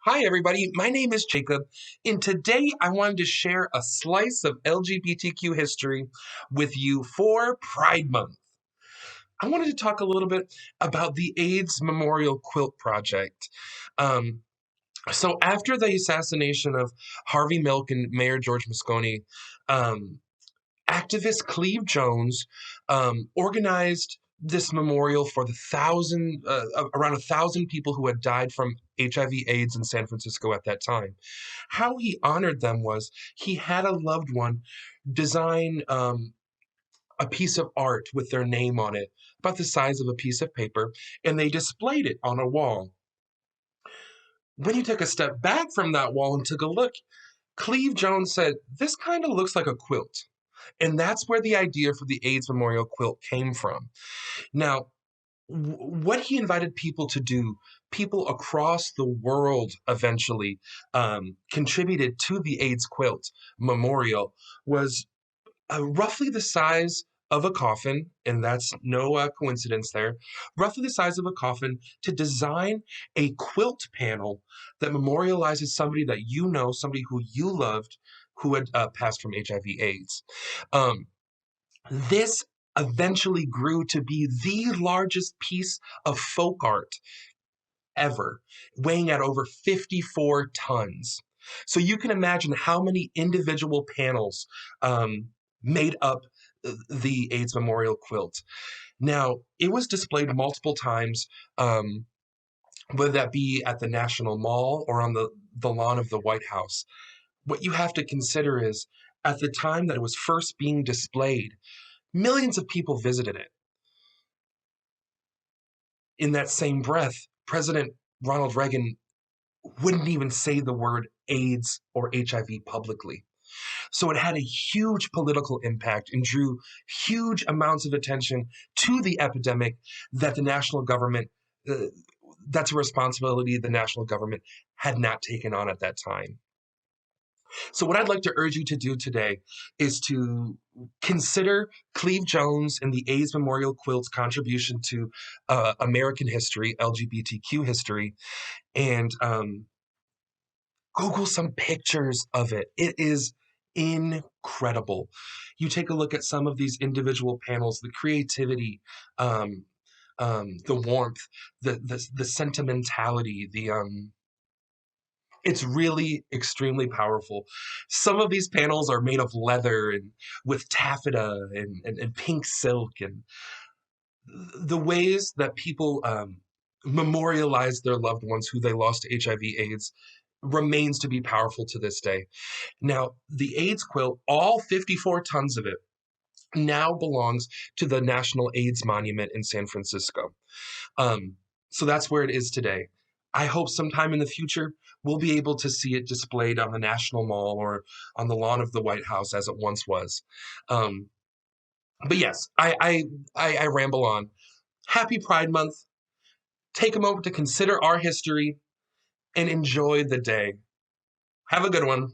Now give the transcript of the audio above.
Hi, everybody. My name is Jacob, and today I wanted to share a slice of LGBTQ history with you for Pride Month. I wanted to talk a little bit about the AIDS Memorial Quilt Project. Um, so, after the assassination of Harvey Milk and Mayor George Moscone, um, activist Cleve Jones organized this memorial for around 1,000 people who had died from HIV/AIDS in San Francisco at that time. How he honored them was he had a loved one design a piece of art with their name on it, about the size of a piece of paper, and they displayed it on a wall. When you took a step back from that wall and took a look, Cleve Jones said, "This kind of looks like a quilt." And that's where the idea for the AIDS Memorial Quilt came from. Now, what he invited people to do, people across the world eventually contributed to the AIDS Quilt Memorial, was roughly the size of a coffin, and that's no coincidence there, roughly the size of a coffin, to design a quilt panel that memorializes somebody that you know, somebody who you loved, who had passed from HIV/AIDS. This eventually grew to be the largest piece of folk art ever, weighing at over 54 tons. So you can imagine how many individual panels made up the AIDS Memorial Quilt. Now, it was displayed multiple times, whether that be at the National Mall or on the lawn of the White House. What you have to consider is, at the time that it was first being displayed, millions of people visited it. In that same breath, President Ronald Reagan wouldn't even say the word AIDS or HIV publicly. So it had a huge political impact and drew huge amounts of attention to the epidemic that the national government, that's a responsibility the national government had not taken on at that time. So what I'd like to urge you to do today is to consider Cleve Jones and the AIDS Memorial Quilt's contribution to American history, LGBTQ history, and Google some pictures of it. It is incredible. You take a look at some of these individual panels, the creativity, the warmth, the sentimentality, it's really extremely powerful. Some of these panels are made of leather and with taffeta and pink silk, and the ways that people memorialize their loved ones who they lost to HIV/AIDS remains to be powerful to this day. Now, the AIDS quilt, all 54 tons of it, now belongs to the National AIDS Monument in San Francisco. So that's where it is today. I hope sometime in the future we'll be able to see it displayed on the National Mall or on the lawn of the White House as it once was. Um, but yes, I ramble on. Happy Pride Month. Take a moment to consider our history and enjoy the day. Have a good one.